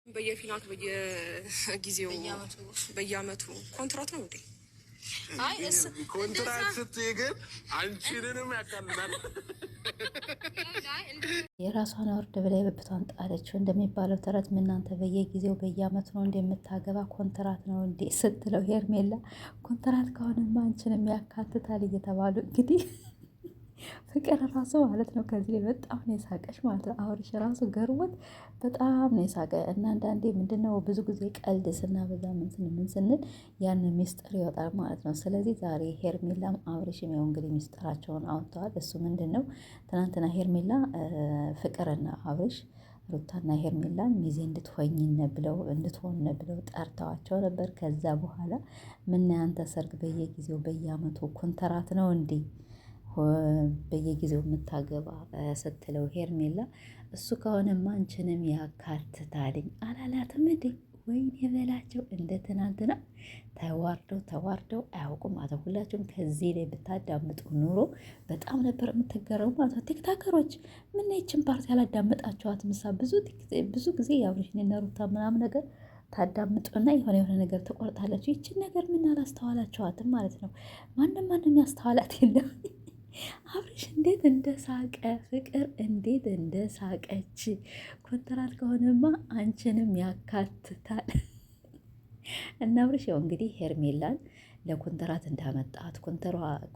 በየፊናት በየጊዜው በየአመቱ ኮንትራት ነው እንዴ? አይ ኮንትራት ስትይ ግን አንቺንም ያካልላል። የራሷን አውርድ ብላ የብብቷን ጣለችው እንደሚባለው ተረት እናንተ በየጊዜው በየአመቱ ነው እንደምታገባ ኮንትራት ነው እንዴ ስትለው ሄርሜላ ኮንትራት ከሆነማ አንቺንም ያካትታል እየተባሉ እንግዲህ ፍቅር ራሱ ማለት ነው። ከዚህ ላይ በጣም ነው የሳቀች ማለት ነው። አውርሽ ራሱ ገርሞት በጣም ነው የሳቀ እና አንዳንዴ ምንድነው ብዙ ጊዜ ቀልድ ስናበዛ ምን ስንል ያን ሚስጥር ይወጣል ማለት ነው። ስለዚህ ዛሬ ሄርሜላም አውርሽም ያው እንግዲህ ሚስጥራቸውን አውጥተዋል። እሱ ምንድን ነው ትናንትና ሄርሜላ ፍቅርና አውርሽ ሩታና ሄርሜላን ሚዜ እንድትሆን ብለው ጠርተዋቸው ነበር። ከዛ በኋላ ምን ያንተ ሰርግ በየጊዜው በየአመቱ ኮንትራት ነው እንዴ በየጊዜው የምታገባ ስትለው ሄርሜላ እሱ ከሆነማ አንቺንም ያካትታልኝ አላላትም እንዴ? ወይኔ የበላቸው እንደ ትናንትና ተዋርደው አያውቁም ማለት ነው። ሁላችሁም ከዚህ ላይ ብታዳምጡ ኑሮ በጣም ነበር የምትገረሙ ማለት ነው። ቲክታከሮች ምን ይችን ፓርቲ ያላዳመጣችኋት? ምሳ ብዙ ጊዜ የአብሬሽን ሩታ ምናምን ነገር ታዳምጡና የሆነ ነገር ትቆርጣላችሁ። ይችን ነገር ምን አላስተዋላችኋትም ማለት ነው። ማንም ያስተዋላት የለም። አብርሽ እንዴት እንደሳቀ ፍቅር እንዴት እንደሳቀች ኮንትራት ከሆነማ አንቺንም ያካትታል። እና አብርሽ ያው እንግዲህ ሄርሜላን ለኮንትራት እንዳመጣት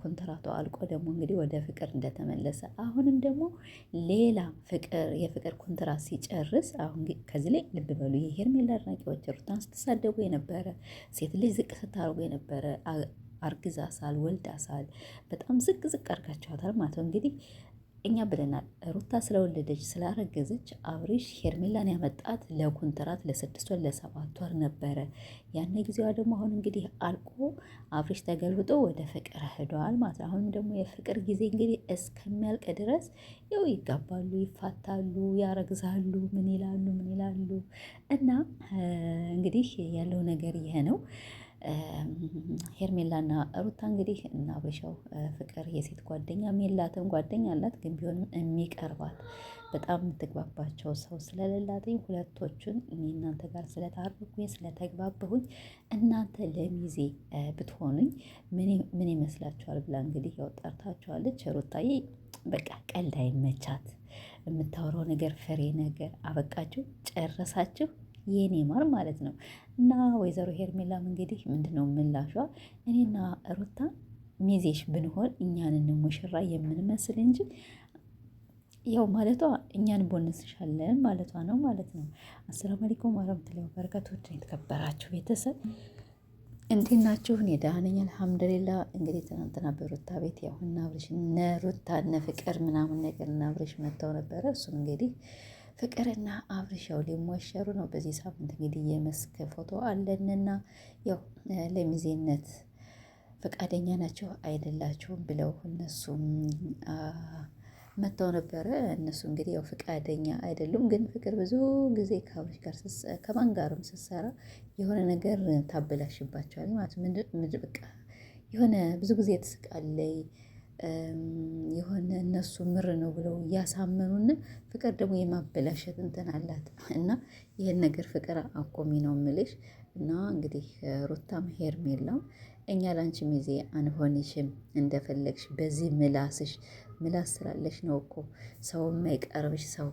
ኮንትራቷ አልቆ ደግሞ እንግዲህ ወደ ፍቅር እንደተመለሰ አሁንም ደግሞ ሌላ የፍቅር ኮንትራት ሲጨርስ አሁን ከዚህ ላይ ልብ በሉ የሄርሜላ አድናቂዎች ሩታን ስትሳደቡ የነበረ ሴት ልጅ ዝቅ ስታርጉ የነበረ አርግዛ ሳል ወልዳ ሳል በጣም ዝቅ አርጋችኋታል ማለት ነው። እንግዲህ እኛ ብለናል ሩታ ስለወለደች ስላረገዘች አብርሽ ሄርሜላን ያመጣት ለኮንትራት ለ6 ወር ለ7 ወር ነበረ። ያን ጊዜዋ ደግሞ አሁን እንግዲህ አልቆ አብርሽ ተገልብጦ ወደ ፍቅር ሄደዋል ማለት ነው። አሁንም ደግሞ የፍቅር ጊዜ እንግዲህ እስከሚያልቅ ድረስ ያው ይጋባሉ፣ ይፋታሉ፣ ያረግዛሉ፣ ምን ይላሉ እና እንግዲህ ያለው ነገር ይሄ ነው። ሄርሜላና ሩታ እንግዲህ እና አብርሻው ፍቅር የሴት ጓደኛም የላትም፣ ጓደኛ አላት ግን ቢሆንም የሚቀርባት በጣም የምትግባባቸው ሰው ስለሌላትኝ ሁለቶቹን እናንተ ጋር ስለታረኩኝ ስለተግባባሁኝ እናንተ ለሚዜ ብትሆኑኝ ምን ይመስላችኋል ብላ እንግዲህ ያው ጠርታችኋለች። ሩታዬ በቃ ቀልድ አይመቻት፣ የምታወራው ነገር ፍሬ ነገር አበቃችሁ ጨረሳችሁ የኔ ማር ማለት ነው። እና ወይዘሮ ሄርሜላም እንግዲህ ምንድነው ምላሿ? እኔና ሩታ ሚዜሽ ብንሆን እኛን ሙሽራ የምንመስል እንጂ ያው ማለቷ እኛን ቦንስሻለን ማለቷ ነው ማለት ነው። አሰላሙ አለይኩም ወራህመቱላሂ ወበረካቱ። የተከበራችሁ ቤተሰብ እንዴት ናችሁ? እኔ ደህና ነኝ አልሐምዱሊላህ። እንግዲህ ትናንትና በሩታ ቤት ያው እና አብርሽ እነ ሩታ እነ ፍቅር ምናምን ነገር እና አብርሽ መጥተው ነበረ። እሱም እንግዲህ ፍቅርና አብርሽ ያው ሊሞሸሩ ነው። በዚህ ሳምንት እንግዲህ የመስክ ፎቶ አለንና ያው ለሚዜነት ፈቃደኛ ናቸው አይደላቸውም ብለው እነሱም መጥተው ነበረ። እነሱ እንግዲህ ያው ፈቃደኛ አይደሉም። ግን ፍቅር ብዙ ጊዜ ከአብርሽ ጋር ከማን ጋርም ስትሰራ የሆነ ነገር ታበላሽባቸዋል ማለት ምንድን በቃ የሆነ ብዙ ጊዜ ትስቃለይ የሆነ እነሱ ምር ነው ብለው እያሳመኑን ፍቅር ደግሞ የማበላሸት እንትን አላት እና ይህን ነገር ፍቅር አቆሚ ነው ምልሽ። እና እንግዲህ ሩታም ሄርሜላም እኛ ላንቺ ሚዜ አንሆንሽም እንደፈለግሽ በዚህ ምላስ ስላለሽ ነው እኮ ሰው የማይቀርብሽ ሰው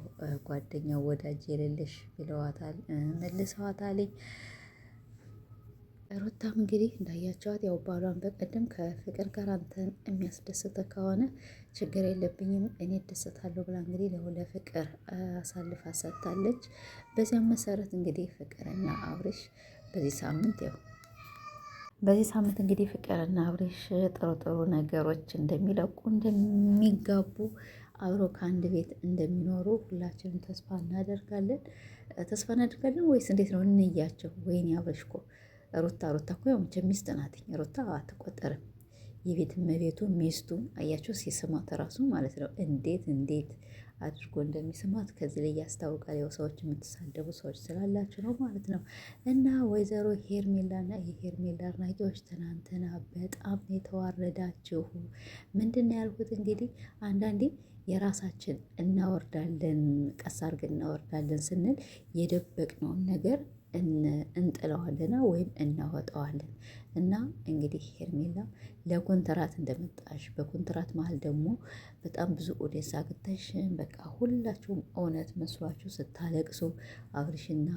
ጓደኛ ወዳጅ የሌለሽ ብለዋታል፣ መልሰዋታል። ሩታም እንግዲህ እንዳያቸዋት ያው ባሏን በቀደም ከፍቅር ጋር አንተን የሚያስደስተ ከሆነ ችግር የለብኝም እኔ እደሰታለሁ ብላ እንግዲህ ለፍቅር አሳልፋ ሰጥታለች። በዚያም መሰረት እንግዲህ ፍቅርና አብርሽ በዚህ ሳምንት እንግዲህ ፍቅርና አብርሽ ጥሩ ነገሮች እንደሚለቁ እንደሚጋቡ አብሮ ከአንድ ቤት እንደሚኖሩ ሁላችንም ተስፋ እናደርጋለን። ወይስ እንዴት ነው እንያቸው? ወይኔ አብርሽ እኮ ሩታ እኮ ያው መቼም ሚስት ናት። ሩታ አትቆጠርም። የቤት እመቤቱ ሚስቱ አያቸው ሲስማት ራሱ ማለት ነው እንዴት አድርጎ እንደሚስማት ከዚህ ላይ ያስታውቃል። ያው ሰዎች የምትሳደቡ ሰዎች ስላላችሁ ነው ማለት ነው። እና ወይዘሮ ሄርሜላና የሄርሜላ አድናቂዎች ትናንትና በጣም የተዋረዳችሁ ምንድን ነው ያልኩት? እንግዲህ አንዳንዴ የራሳችን እናወርዳለን፣ ቀስ አድርገን እናወርዳለን ስንል የደበቅነውን ነገር እንጥለዋለና ወይም እናወጣዋለን። እና እንግዲህ ሄርሜላ ለኮንትራት እንደመጣሽ በኮንትራት መሀል ደግሞ በጣም ብዙ ኦዲየንስ አግኝተሽ በቃ ሁላችሁም እውነት መስሏችሁ ስታለቅሱ አብርሽና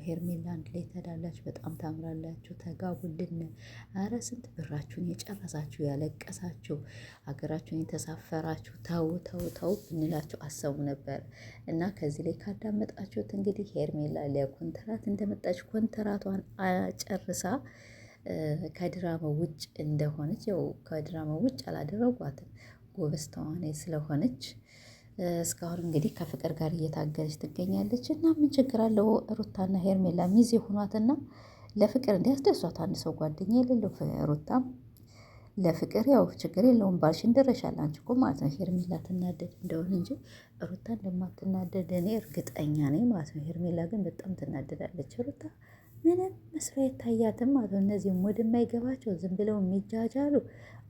ሄርሜላ አንድ ላይ ተዳላችሁ፣ በጣም ታምራላችሁ፣ ተጋቡልን። አረ ስንት ብራችሁን የጨረሳችሁ ያለቀሳችሁ፣ ሀገራችሁን የተሳፈራችሁ ተው ተው ተው ብንላችሁ አሰቡ ነበር። እና ከዚህ ላይ ካዳመጣችሁት እንግዲህ ሄርሜላ ለኮንትራት እንደመጣች ኮንትራቷን ጨርሳ ከድራማው ውጭ እንደሆነች ያው ከድራማው ውጭ አላደረጓትም። ጎበዝ ተዋናይ ስለሆነች እስካሁን እንግዲህ ከፍቅር ጋር እየታገለች ትገኛለች። እና ምን ችግር አለው ሩታና ሄርሜላ ሚዜ ሆኗትና ለፍቅር እንዲያስደሷት አንድ ሰው ጓደኛ የሌለው ሩታም ለፍቅር ያው ችግር የለውም ባልሽን ድረሻል አንቺ እኮ ማለት ነው። ሄርሜላ ትናደድ እንደሆነ እንጂ ሩታ እንደማትናደድ እኔ እርግጠኛ ነኝ ማለት ነው። ሄርሜላ ግን በጣም ትናደዳለች። ሩታ ምንም መስሎ አይታያትም ማለት ነው። እነዚህ ሙድ የማይገባቸው ዝም ብለው የሚጃጃሉ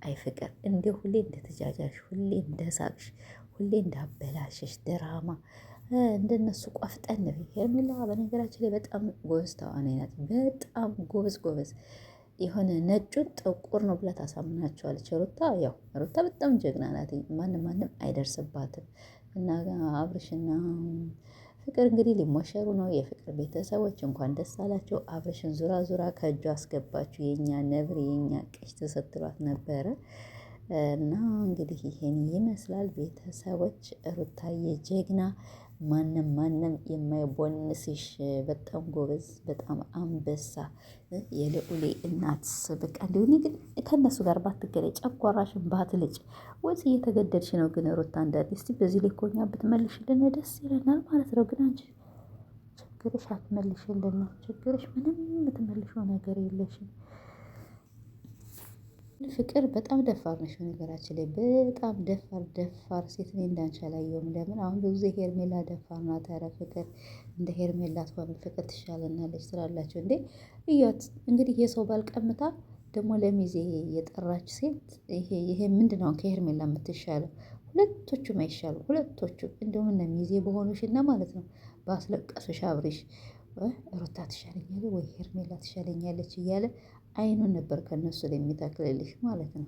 አይ ፍቅር እንደ ሁሌ እንደተጃጃልሽ፣ ሁሌ እንደሳቅሽ፣ ሁሌ እንዳበላሸሽ ድራማ እንደነሱ ቆፍጠን ነው። ሄርሜላ በነገራችን ላይ በጣም ጎበዝ ተዋናይ ናት። በጣም ጎበዝ ጎበዝ የሆነ ነጩን ጥቁር ነው ብላ ታሳምናቸዋለች። ሩታ በጣም ጀግና ናት። ማንም አይደርስባትም። እና አብርሽና ፍቅር እንግዲህ ሊሞሸሩ ነው። የፍቅር ቤተሰቦች እንኳን ደስ አላቸው። አብርሽን ዙራ ዙራ ከእጁ አስገባችሁ የኛ ነብር የኛ ቀሽት ስትሏት ነበረ። እና እንግዲህ ይሄን ይመስላል ቤተሰቦች። ሩታዬ ጀግና፣ ማንም የማይቦንስሽ በጣም ጎበዝ፣ በጣም አንበሳ፣ የልዑሌ እናት በቃ እንዲሁን። ግን ከእነሱ ጋር ባትገለጭ ጨጓራሽን ባትልጭ ወይስ እየተገደድሽ ነው? ግን ሩታ እንዳለ እስቲ በዚህ ላይ እኮ እኛ ብትመልሽልን ደስ ይለናል ማለት ነው። ግን አንቺ ችግርሽ አትመልሽልን ነው ችግርሽ። ምንም የምትመልሽው ነገር የለሽም። ፍቅር በጣም ደፋር ነሽ። በነገራችን ላይ በጣም ደፋር ሴት እኔ እንዳንቺ አላየሁም። ለምን አሁን ብዙ ጊዜ ሄርሜላ ደፋር ናት። ኧረ ፍቅር እንደ ሄርሜላ ትሆን ፍቅር ትሻለናለች ስላላቸው እንዴ እያት እንግዲህ የሰው ባል ቀምታ ደግሞ ለሚዜ የጠራች ሴት ይሄ ምንድን ነው ከሄርሜላ የምትሻለው? ሁለቶቹም አይሻሉ። ሁለቶቹም እንደውም እነ ሚዜ በሆኑሽና ማለት ነው ባስለቀሱሽ አብሬሽ ሩታ ትሻለኛለች ወይ ሄርሜላ ትሻለኛለች እያለ አይኑን ነበር ከነሱ ላይ የሚተክልልሽ ማለት ነው።